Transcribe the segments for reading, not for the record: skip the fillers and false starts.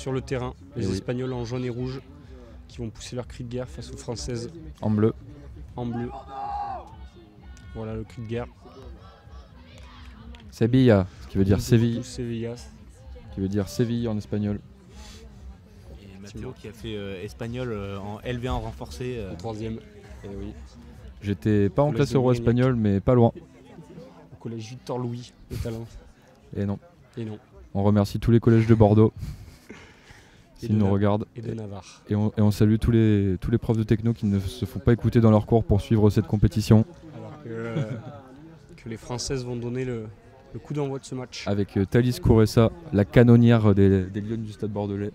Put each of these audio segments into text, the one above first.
sur le terrain. Les oui. Espagnols en jaune et rouge qui vont pousser leur cri de guerre face aux Françaises En bleu. en bleu. Voilà le cri de guerre. Sevilla, ce qui veut dire Tous Séville, Sevillas. qui veut dire Séville en espagnol. Et Mathéo qui a fait espagnol en LV1 renforcé. En troisième. Et oui. J'étais pas en Collège classe de euro Brignac. espagnol, mais pas loin. Au collège Victor Louis, le talent. Et non. Et non. On remercie tous les collèges de Bordeaux Et s'ils de nous Na- regardent. Et de Navarre. Et on salue tous les profs de techno qui ne se font pas écouter dans leurs cours pour suivre cette compétition. Alors que les Françaises vont donner le coup d'envoi de ce match. Avec Thalys Kouressa, la canonnière des Lionnes du Stade Bordelais.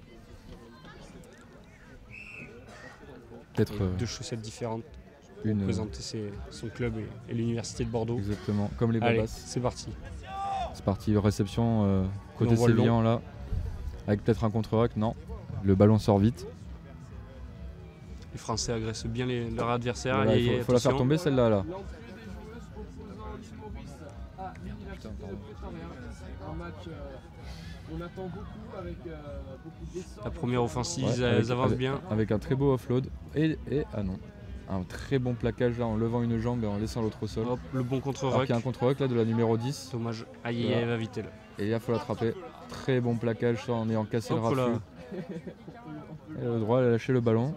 Peut-être Et deux chaussettes différentes pour une. présenter son club et l'université de Bordeaux. Exactement, comme les Allez, Babas. c'est parti. C'est parti, réception côté on voit le long. sévillan là. Avec peut-être un contre-rock, non. Le ballon sort vite. Les Français agressent bien leur adversaire. Voilà, Allez, il faut la faire attention. tomber celle-là. Là. La première offensive, Ouais, elles avancent bien. Avec un très beau offload. Ah non. Un très bon plaquage là en levant une jambe et en laissant l'autre au sol. Hop, le bon Alors contre-rock. qu'il y a un contre-rock là de la numéro 10. Dommage. Aïe, Voilà. elle va vite elle. Et là, il faut l'attraper. Très bon plaquage ça, en ayant cassé le Hop là. raffut. Elle a le droit, elle a lâché le ballon.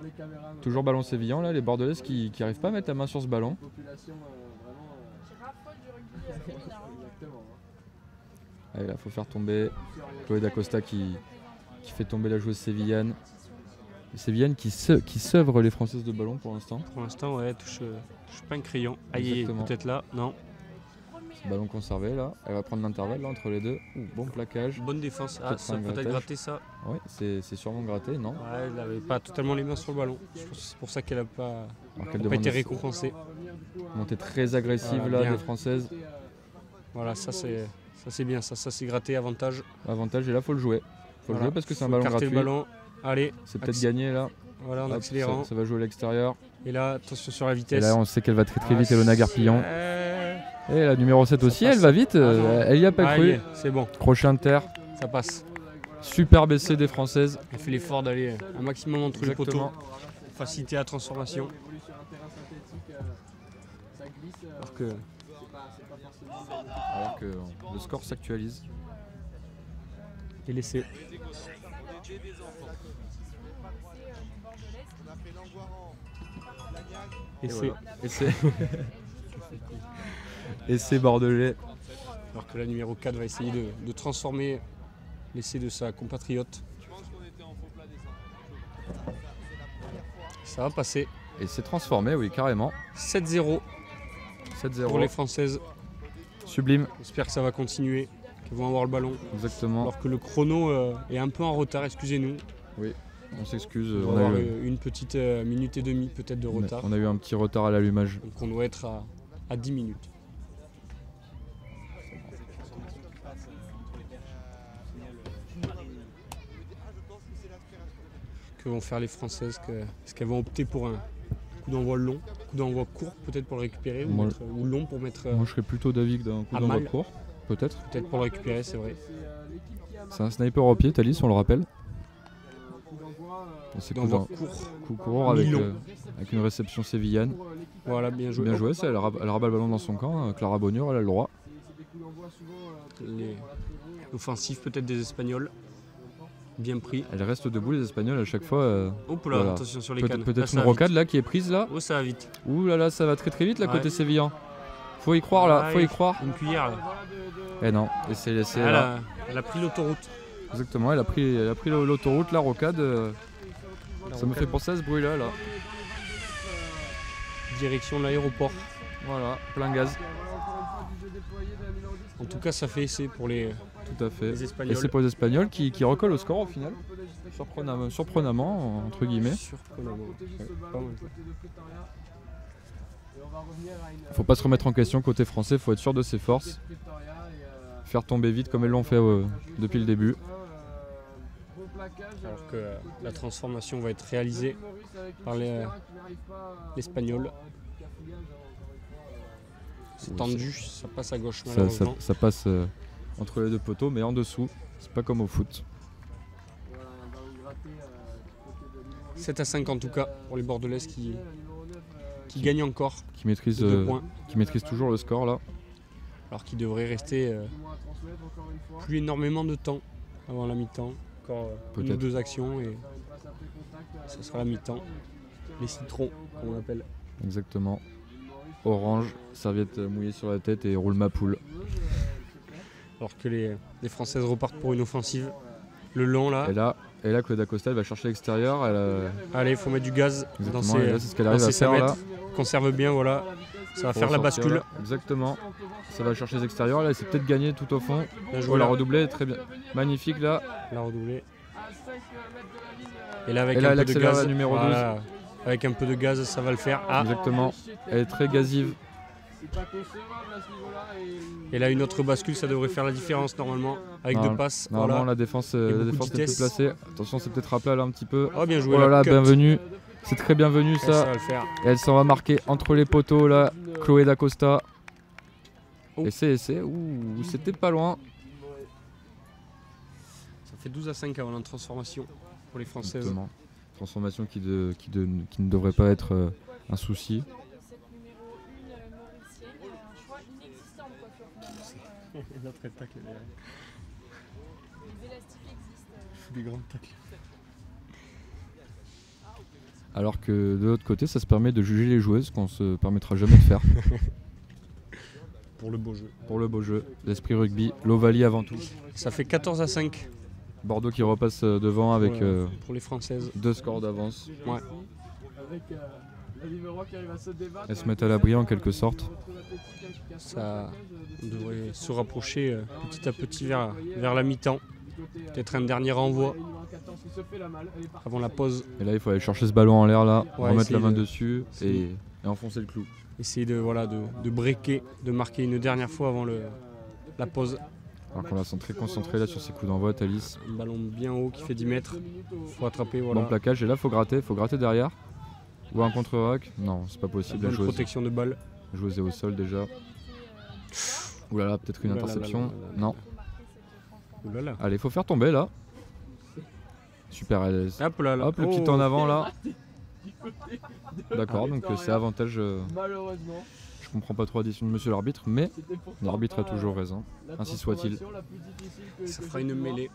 Toujours ballon sévillan là, les Bordelaises qui n'arrivent pas à mettre la main sur ce ballon. Allez, là, faut faire tomber. Chloé Dacosta qui fait tomber la joueuse sévillane. Les sévillanes qui sevrent les Françaises de ballon pour l'instant. Pour l'instant, ouais, touche pas un crayon. Aïe, Exactement. peut-être là. Non. Ballon conservé là. Elle va prendre l'intervalle là entre les deux. Bon plaquage. Bonne défense. Ah, Peut-être ça un peut-être grattage. gratter ça. Ouais, c'est sûrement gratté, non? Ouais, elle n'avait pas totalement les mains sur le ballon. Je pense que c'est pour ça qu'elle n'a pas, Alors qu'elle pas demande été une récompensée. montée très agressive Voilà, là bien. des Françaises. Voilà, ça c'est bien. Ça c'est gratté, avantage. Avantage et là faut le jouer. Faut le Voilà. jouer parce que c'est un Faut ballon écarter gratuit. le ballon. Allez, C'est peut-être Acc- gagné là. voilà, en Hop, accélérant. ça va jouer à l'extérieur. Et là, attention sur la Et vitesse. là on sait qu'elle va très Ah, vite, Elona Garpillon. c'est- Et la numéro 7 Ça aussi, passe. elle va vite. Ah non. Elle y a pas Ah, cru. y est, c'est bon, Crochet inter. ça passe. Super baissé des Françaises. Elle fait l'effort d'aller un maximum entre les poteaux. Exactement. Faciliter la transformation. Alors que le score s'actualise. Et l'essai. Essai. Et c'est. Et c'est bordelais. Alors que la numéro 4 va essayer de transformer l'essai de sa compatriote. Ça va passer. Et c'est transformé, oui, carrément. 7-0 7-0. pour les Françaises. Sublime, J'espère que ça va continuer, qu'elles vont avoir le ballon. exactement. Alors que le chrono est un peu en retard, excusez-nous. On s'excuse. On On va a avoir eu- une petite minute et demie peut-être de retard. on a eu un petit retard à l'allumage. Donc on doit être à 10 minutes. Que vont faire les Françaises Est-ce qu'elles vont opter pour un coup d'envoi long, coup d'envoi court peut-être pour le récupérer Moi- ou long pour mettre Moi je serais plutôt d'avis que d'un coup à d'envoi mal. court. Peut-être. peut-être pour le récupérer, c'est vrai. C'est un sniper au pied, Thalys, on le rappelle. Et c'est coup D'envoi d'en- court. coup court avec, Mi-long. avec une réception sévillane. Voilà, bien joué. Bien joué, ça, elle rabat le ballon dans son camp. Clara Bonheur, elle a le droit. Les offensives peut-être des Espagnols. Bien pris. Elle reste debout, les Espagnols, à chaque fois. Hop là, Voilà. attention sur les cannes. Là, Peut-être ça une va vite. rocade là qui est prise là. Oh, ça va vite. Ouh là là, ça va très très vite là Ouais. côté sévillan. Faut y croire là, faut y Ouais, croire. Une cuillère là. Eh non, et c'est laissé Elle là. elle a pris l'autoroute. Exactement, elle a pris l'autoroute, la rocade. Ça me fait penser à ce bruit là. Direction de l'aéroport. Voilà, plein gaz. En tout cas, ça fait essai pour les Tout à fait. Les Et Espagnols. c'est pour les Espagnols qui recollent au score au final. Surprenamment, entre guillemets. Surprenamment. Ouais, pas mal. Faut pas se remettre en question côté français, faut être sûr de ses forces. Faire tomber vite comme elles l'ont fait depuis le début. Alors que la transformation va être réalisée par l'Espagnol. C'est Oui, tendu, ça passe à gauche Ça, malheureusement. ça passe entre les deux poteaux, mais en dessous. C'est pas comme au foot. 7-5 en tout cas pour les Bordelaises qui gagnent encore Qui maîtrise, de 2 points. qui maîtrise toujours le score là. Alors qu'il devrait rester plus énormément de temps avant la mi-temps. Encore une ou Peut-être. 2 actions et ça sera la mi-temps. Les citrons, comme on l'appelle. Exactement. Orange, serviette mouillée sur la tête et roule ma poule. Alors que les Françaises repartent pour une offensive. Le long là. Et là Chloé Dacosta elle va chercher à l'extérieur. Allez, il faut mettre du gaz dans Exactement, et là, c'est ce qu'elle arrive dans à ses faire 100 là. mètres. Conserve bien, voilà. Ça va Pour faire la ressortir, bascule. là. Exactement. Ça va chercher les extérieurs. Là, c'est peut-être gagné tout au fond. Bien joué, Oh, la là. redoublée, très bien. Magnifique là. La redoublée. Et là, avec Et là, un elle peu de accélère gaz. la numéro 12. voilà. Avec un peu de gaz, ça va le faire. Ah, Exactement. Elle est très gazive. et là, une autre bascule, ça devrait faire la différence normalement. Avec Non, 2 passes. Normalement, Voilà. la défense, beaucoup de est plus vitesse. placée. Attention, c'est peut-être à plat là un petit peu. Oh, bien joué. Oh là là, cut. bienvenue. C'est très bienvenu Et ça. ça va le faire. Et elle s'en va marquer entre les poteaux là. Chloé Dacosta. Oh. Essai. Ouh, c'était pas loin. Ça fait 12-5 avant la transformation pour les Françaises. Exactement. Transformation qui ne devrait pas être un souci. Notre tacle des grands tacles. Alors que de l'autre côté, ça se permet de juger les joueuses, qu'on se permettra jamais de faire. Pour le beau jeu. Pour le beau jeu, l'esprit rugby, l'Ovalie avant tout. Ça fait 14-5 Bordeaux qui repasse devant avec pour les Françaises. 2 scores d'avance. Ouais. Elles se mettent à l'abri en quelque sorte. Ça devrait se rapprocher petit à petit vers la mi-temps. Peut-être un dernier renvoi avant la pause. Et là, il faut aller chercher ce ballon en l'air là, Ouais, remettre la essayer main de- dessus et enfoncer le clou. Essayer de breaker, de marquer une dernière fois avant la pause. Alors qu'on la sent très concentrée là sur ses coups d'envoi, Thalys. Un ballon bien haut qui fait 10 mètres. Faut attraper, voilà. Bon plaquage et là, faut gratter derrière. Ou un contre-rack. Non, c'est pas possible. La Bonne joueuse protection de balle. est au sol déjà. Ouh là là, peut-être une Ouh là là interception. là là là là. Non. Ouh là là. Allez, faut faire tomber là. Super, elle est- Hop là là. Hop, le Oh. petit en avant là. D'accord, donc c'est avantage. Malheureusement, Je comprends pas trop la décision de monsieur l'arbitre, mais c'était pourtant l'arbitre a pas toujours raison. la Ainsi soit-il. transformation la plus difficile que Ça j'ai fera pu une voir. mêlée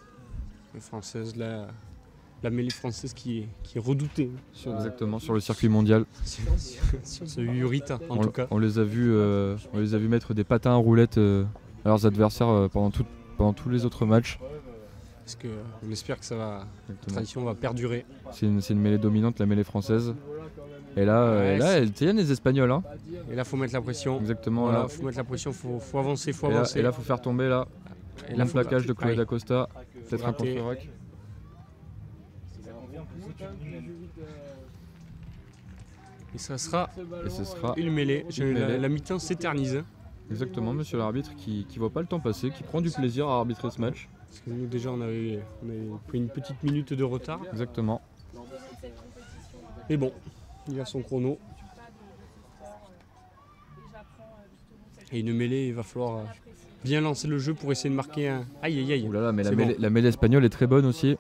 française, la mêlée française qui est redoutée sur, Exactement, sur le circuit mondial. sur ce Urita en On, tout cas. on les a vus mettre des patins à roulettes à leurs adversaires pendant tous les autres matchs. Parce que on espère que ça va, la Exactement. tradition va perdurer. C'est une mêlée dominante, la mêlée française. Et là, Ouais, elle tienne les Espagnols. Hein. Et là, faut mettre la pression. Exactement. Voilà, Là. faut mettre la pression, faut avancer, faut Et là, avancer. faut faire tomber là. Et Bon faut plaquage de Chloé Aïe. Dacosta. Peut-être un rater. contre-rack. Et ça sera Et ce sera une mêlée. Une mêlée. La mi-temps s'éternise. exactement monsieur l'arbitre qui voit pas le temps passer, qui prend du plaisir à arbitrer ce match. Parce que nous déjà on avait pris une petite minute de retard. Exactement. Mais bon, il a son chrono. Et une mêlée, il va falloir bien lancer le jeu pour essayer de marquer un. Aïe aïe aïe. Ouh là là, mais C'est la mêlée espagnole est très bonne aussi.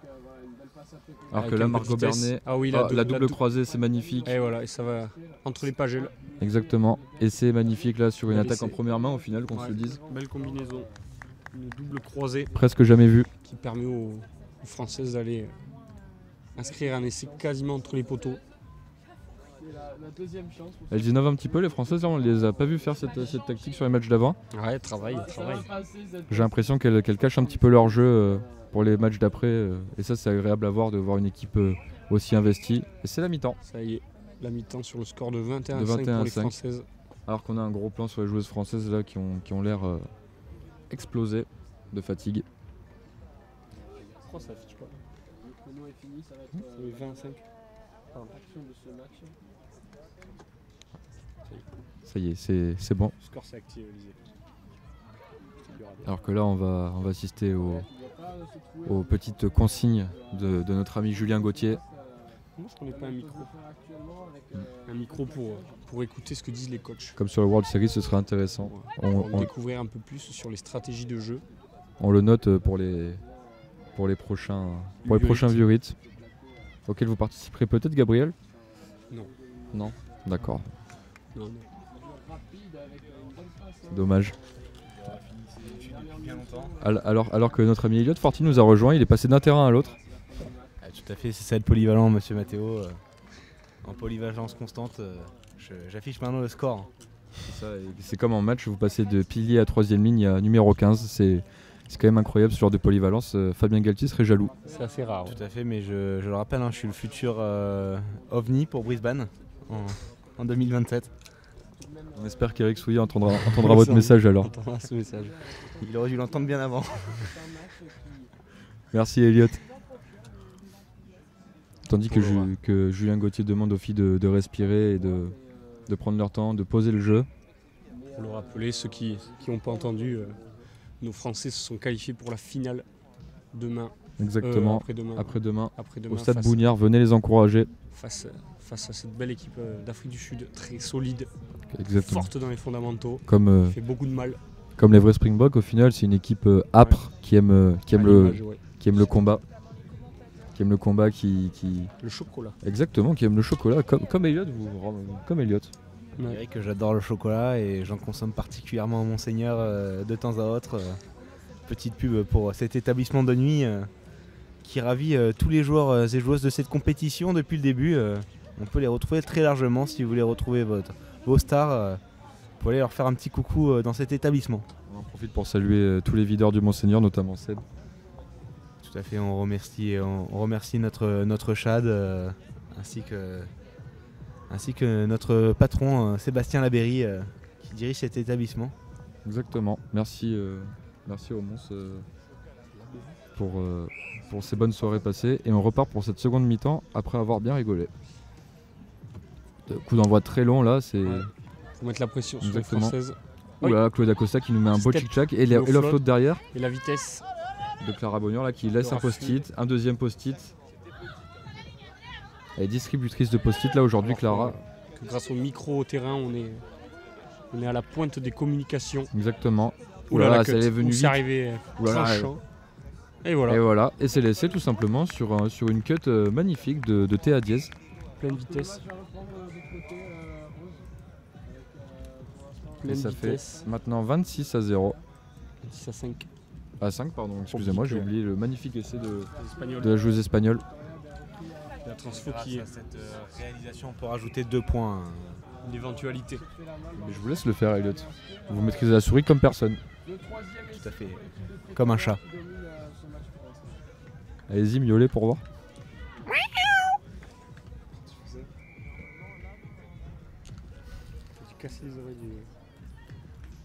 Alors Avec que là, un peu de Margot vitesse. Bernet, Ah oui, la double croisée, c'est magnifique. Et voilà, et ça va entre les pages. Exactement. Et c'est magnifique là sur une Et attaque c'est- en première main au final, qu'on Ouais. se le dise. Belle combinaison. Une double croisée Presque jamais vu. qui permet aux Françaises d'aller inscrire un essai quasiment entre les poteaux. C'est la deuxième chance pour Elles innovent un petit peu les Françaises, là, on les a pas vu faire cette tactique sur les matchs d'avant. Ouais, travail. J'ai l'impression qu'elles cachent un petit peu leur jeu pour les matchs d'après. Et ça, c'est agréable à voir de voir une équipe aussi investie. Et c'est la mi-temps. Ça y est, la mi-temps sur le score de 21-5 De pour les 21-5. Françaises. Alors qu'on a un gros plan sur les joueuses françaises là qui ont l'air explosées de fatigue. Pourquoi ça affiche pas Le chrono est fini, ça va être Le 25. l'action de ce match. Ça y est, c'est bon. Le score s'est activé, Olivier. Alors que là, on va assister Il doit pas se trouver aux petites consignes de notre ami Julien Gauthier. Moi, je connais pas un micro. actuellement avec Un micro pour écouter ce que disent les coachs. Comme sur le World Series, ce serait intéressant. Pour On, découvrir un peu plus sur les stratégies de jeu. on le note pour les prochains Viewrites. Viewrites. auquel vous participerez peut-être, Gabriel? Non. Non. D'accord. Non, non. Dommage. Bien longtemps. Alors que notre ami Elliot Forti nous a rejoint, il est passé d'un terrain à l'autre. Tout à fait, c'est ça être polyvalent, monsieur Matteo. En polyvalence constante, j'affiche maintenant le score. C'est ça, et c'est comme en match, vous passez de pilier à 3ème ligne à numéro 15. C'est quand même incroyable ce genre de polyvalence. Fabien Galtier serait jaloux. C'est assez rare. Ouais. Tout à fait, mais je le rappelle, je suis le futur OVNI pour Brisbane en 2027. On espère qu'Eric Souillet entendra votre message alors. Entendra ce message. Il aurait dû l'entendre bien avant. Merci Elliot. Tandis que Julien Gauthier demande aux filles de respirer et de prendre leur temps, de poser le jeu. Pour le rappeler, ceux qui n'ont pas entendu, nos Français se sont qualifiés pour la finale demain. Exactement. Après-demain. Au stade Bougnard, venez les encourager. Face à cette belle équipe d'Afrique du Sud, très solide, Exactement. forte dans les fondamentaux, Comme, fait beaucoup de mal. comme les vrais Springboks, au final, c'est une équipe âpre qui aime le combat. Qui aime le combat, Le chocolat. Exactement, qui aime le chocolat, comme Elliot. Comme Elliot. Je dirais que j'adore le chocolat et j'en consomme particulièrement à Monseigneur de temps à autre. Petite pub pour cet établissement de nuit qui ravit tous les joueurs et joueuses de cette compétition depuis le début. On peut les retrouver très largement si vous voulez retrouver vos stars. Vous pouvez aller leur faire un petit coucou dans cet établissement. On en profite pour saluer tous les videurs du Monseigneur, notamment Seb. Tout à fait, on remercie notre Chad ainsi que notre patron Sébastien Labéry qui dirige cet établissement. Exactement. Merci au Mons pour ces bonnes soirées passées. Et on repart pour cette seconde mi-temps après avoir bien rigolé. Coup d'envoi très long là, c'est... Ouais. Faut mettre la pression sur les Exactement. Françaises. Oula, Claude Acosta qui nous met un beau Step tic-tac et no l'offload float. derrière Et la vitesse. de Clara Bognan là qui laisse un Aura post-it, un deuxième post-it. Elle est distributrice de post-it là aujourd'hui, Clara. Que grâce au micro au terrain, on est à la pointe des communications. Exactement. Oula, la ça cut. est venu C'est vite. arrivé Oulala, tranchant. Et voilà, Et voilà, et c'est laissé tout simplement sur une cut magnifique de Théa Diez. pleine vitesse. Et Pleine ça vitesse. fait maintenant 26-0. 6 à 5. À 5, pardon, excusez-moi, j'ai Compliqué. oublié le magnifique essai de Les Espagnols. la joueuse espagnole. La transfo Grâce qui est à cette réalisation, on peut rajouter 2 points. une éventualité. Mais je vous laisse le faire, Elliot. Vous maîtrisez la souris comme personne. Tout à fait. Comme un chat. Allez-y, miaulez pour voir. J'ai cassé les oreilles du...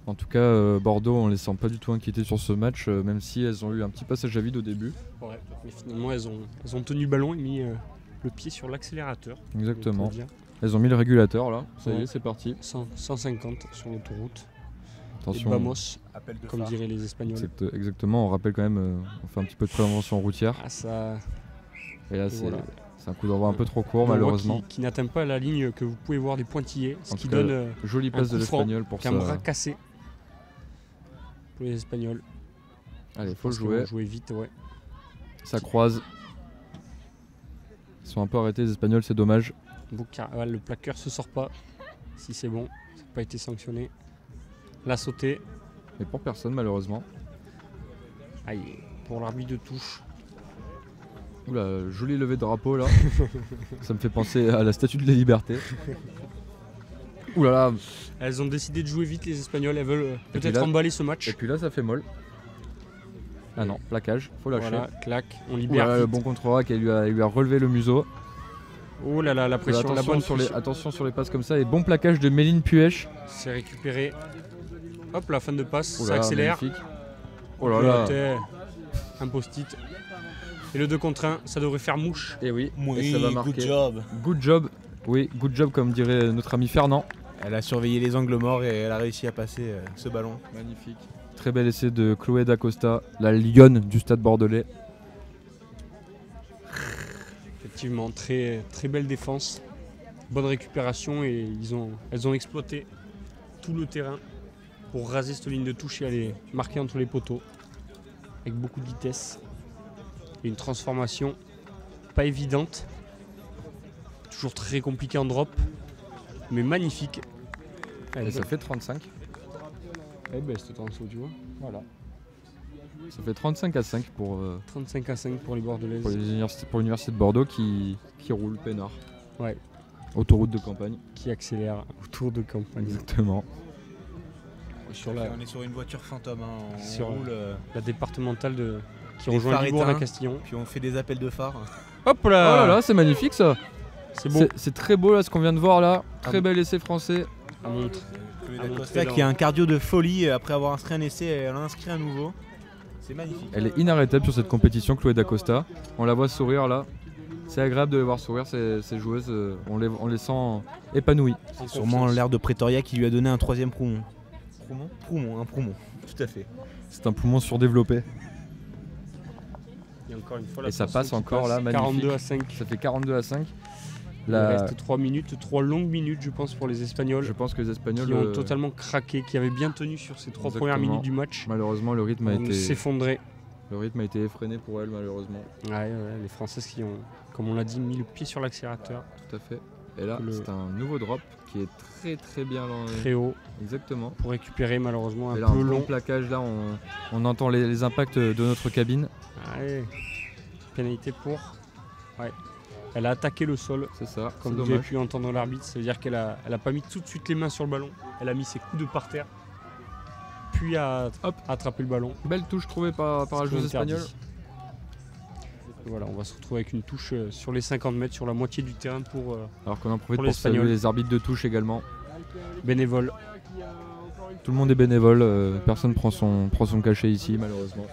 En tout cas, Bordeaux, on les sent pas du tout inquiétés sur ce match, même si elles ont eu un petit passage à vide au début. Ouais, mais finalement elles ont tenu le ballon et mis le pied sur l'accélérateur. Exactement. on peut dire. Elles ont mis le régulateur là. Ça y Ouais. est, c'est parti. 150 sur l'autoroute. Et Attention. Vamos, Appel de comme phare. diraient les Espagnols. Exactement, on rappelle quand même, on fait un petit peu de prévention routière. Ah, ça, Et là, et c'est voilà. c'est un coup d'envoi un peu trop court, On voit malheureusement. qui n'atteint pas la ligne que vous pouvez voir des pointillés, ce En qui tout cas, donne Jolie passe de coup franc l'Espagnol pour ça. qu'un bras cassé pour les Espagnols. Allez, faut le Parce qu'ils vont jouer. jouer vite, ouais. Ça croise. Ils sont un peu arrêtés, les Espagnols, c'est dommage. Ouais, le plaqueur se sort pas. Si c'est bon, ça n'a pas été sanctionné. La sautée. Mais pour personne, malheureusement. Aïe, pour l'arbitre de touche. Oula, joli levé de drapeau là. Ça me fait penser à la statue de la liberté. Ouh là là. Elles ont décidé de jouer vite, les Espagnols. Elles veulent puis peut-être là- emballer ce match. Et puis là, ça fait molle. Ah non, plaquage, faut lâcher. Voilà, clac, on Ouh libère là là, le vite. bon contre-rack, elle lui a relevé le museau. Oh là là, la pression, la bonne pression. Attention sur les passes comme ça. Et bon plaquage de Méline Puech. C'est récupéré. Hop, la fin de passe, Ouh ça là là, accélère. magnifique. Oh là là. Piloté, un post-it. Et le 2 contre 1, ça devrait faire mouche. Et oui, Oui, et ça va marquer. good job. Good job. Oui, good job comme dirait notre ami Fernand. Elle a surveillé les angles morts et elle a réussi à passer ce ballon. Magnifique. Très bel essai de Chloé Dacosta, la lionne du stade bordelais. Effectivement, très, très belle défense. Bonne récupération et elles ont exploité tout le terrain pour raser cette ligne de touche et aller marquer entre les poteaux. Avec beaucoup de vitesse. Et une transformation pas évidente. toujours très compliqué en drop, mais magnifique. Et ça fait 35. Eh ben, c'est en saut, tu vois. Voilà. Ça fait 35 à 5 pour 35 à 5 pour les Bordelaises. pour l'université de Bordeaux qui roule peinard. Ouais. Autoroute de campagne. Qui accélère autour de campagne. Exactement. On est sur une voiture fantôme. Hein. Sur roule, la départemental qui les rejoint phares Libourne à éteints. Castillon. Puis on fait des appels de phare. Hop Oh là là, c'est magnifique ça. C'est beau. C'est très beau là ce qu'on vient de voir là. Très Ah. bel essai français. À montre. Costa qui a un cardio de folie après avoir inscrit un essai, elle en inscrit un nouveau. C'est magnifique. Elle est inarrêtable sur cette compétition, Chloé Dacosta. On la voit sourire là. C'est agréable de les voir sourire, ces joueuses. On les sent épanouies. C'est sûrement l'air de Pretoria qui lui a donné un troisième poumon. Un poumon. Tout à fait. C'est un poumon surdéveloppé. Et encore une fois, la Et ça Française passe qui encore là, magnifique. 42 à 5. Ça fait 42 à 5. Il reste 3 minutes, 3 longues minutes, je pense, pour les Espagnols. Je pense que les Espagnols Qui ont totalement craqué, qui avaient bien tenu sur ces 3 premières Exactement. minutes du match. malheureusement le rythme a On été s'effondrait. effréné pour elles malheureusement. Ouais, les Françaises qui ont, comme on l'a dit, mis le pied sur l'accélérateur. Tout à fait. Et là, Le- c'est un nouveau drop qui est très très bien lancé. Très haut Exactement. pour récupérer malheureusement un Et là, peu un bon long. plaquage là, on entend les impacts de notre cabine. Ouais. Pénalité pour. Ouais. Elle a attaqué le sol. C'est ça. Comme C'est vous avez dommage. pu entendre l'arbitre, ça veut dire qu'elle a pas mis tout de suite les mains sur le ballon. Elle a mis ses coudes par terre. Puis a attrapé le ballon. Belle touche trouvée par la Ce qui est joueuse interdit. espagnole. Et voilà, on va se retrouver avec une touche sur les 50 mètres, sur la moitié du terrain pour Alors qu'on en profite Pour pour saluer l'Espagnol. les arbitres de touche également. bénévoles. Tout le monde est bénévole, personne prend son cachet ici malheureusement.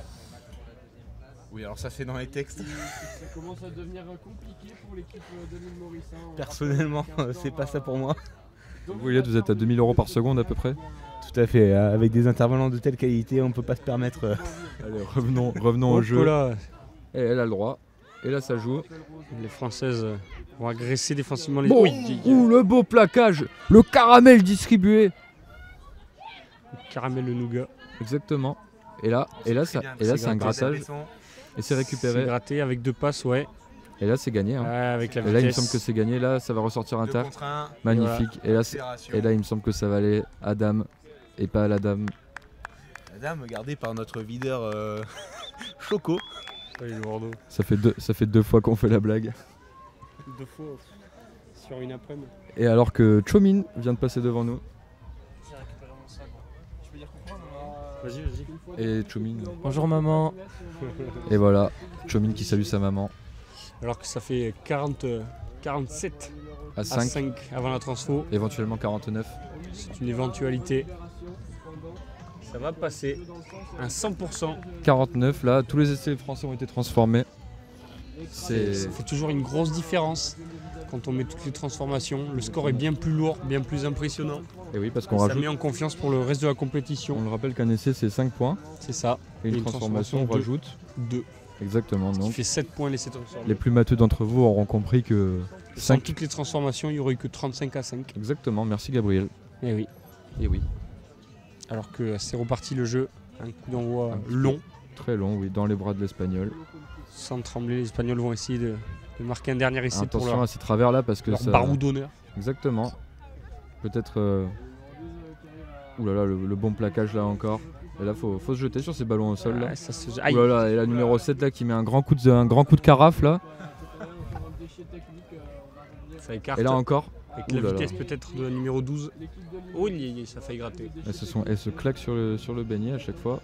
Oui, alors ça c'est dans les textes. Ça commence à devenir compliqué pour l'équipe de l'île Maurice. Hein. On va Personnellement, faire 15 c'est pas ça pour avant. moi. Vous Elliot, vous êtes à 2000 € par seconde à peu près. Tout à fait. Avec des intervenants de telle qualité, on peut pas se permettre. Allez, revenons au Hop jeu. là, Et elle a le droit. Et là ça joue. les Françaises vont agresser défensivement les. Bon, Oui, ouh, le beau plaquage, le caramel distribué. caramel le nougat. Exactement. Et là c'est un grattage. Et c'est C'est récupéré. gratté avec 2 passes, ouais. Et là c'est gagné. Hein. Ouais, avec la Et vitesse. là il me semble que c'est gagné. Là ça va ressortir un taf. Magnifique. Et là il me semble que ça va aller à dame et pas à la dame. La dame gardée par notre videur Choco. Ouais, le Bordeaux. Ça fait deux fois qu'on fait la blague. 2 fois sur une après-midi. Et alors que Chomin vient de passer devant nous. Vas-y, vas-y. Et Chomin. Bonjour maman. Et voilà, Chomin qui salue sa maman. Alors que ça fait 47 À à 5, 5 avant la transfo. éventuellement 49. C'est une éventualité. Ça va passer un 100%. 49 là, tous les essais français ont été transformés. Ça C'est fait toujours une grosse différence quand on met toutes les transformations. Le score est bien plus lourd, bien plus impressionnant. Et oui parce qu'on Ça rajoute. met en confiance pour le reste de la On compétition. le rappelle qu'un essai c'est 5 points C'est ça. et Et une une transformation on transformation, rajoute. 2. Exactement Ce qui donc. fait 7 points laissés transformer. Les plus matheux d'entre vous auront compris que Sans 5. toutes les transformations, il n'y aurait eu que 35 à 5. Exactement, merci Gabriel. Et oui. Et oui, Alors que c'est reparti le jeu. Un coup d'envoi Un petit long. très long, oui, dans les bras de l'Espagnol. Sans trembler, les Espagnols vont essayer de marquer un dernier essai pour Attention leur, à ces travers là parce que leur ça. barou d'honneur. Exactement. Peut-être. Ouh là là, le bon plaquage là encore. Et là, faut se jeter sur ces ballons au sol là. Ouais, ça se... Ouh Aïe. là là, et la numéro 7 là qui met un grand coup de carafe là. Ça écarte. Et là encore. Avec Ouh la là là. vitesse peut-être de la numéro 12. Oh, ça a failli gratter. Elles se claquent sur le beignet à chaque fois.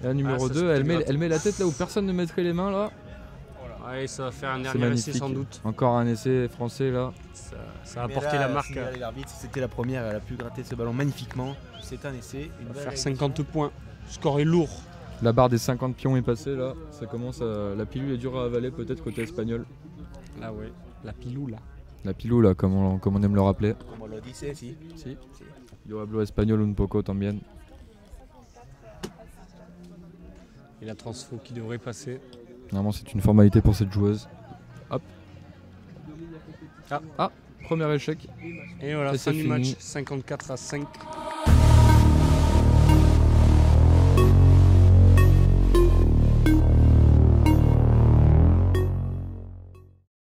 Et la numéro Ah, ça 2, se elle fait met la tête là où personne ne mettrait les mains là. Ouais, ça va faire un C'est dernier essai magnifique. sans doute. Encore un essai français là. Ça a apporté la marque. L'arbitre, c'était la première, elle a pu gratter ce ballon magnifiquement. C'est un essai. On va faire 50 points. Le score est lourd. La barre des 50 pions est passée là. Ça commence à... La pilule est dure à avaler peut-être côté espagnol. Là, ouais. La pilou, là. La pilou là, comme on aime le rappeler. Como lo dice, si. Si. Yo hablo espagnol un poco también. Et la transfo qui devrait passer. Normalement c'est une formalité pour cette joueuse. Hop. Ah. Premier échec. Et voilà, Et fin c'est du fini. match. 54 à 5.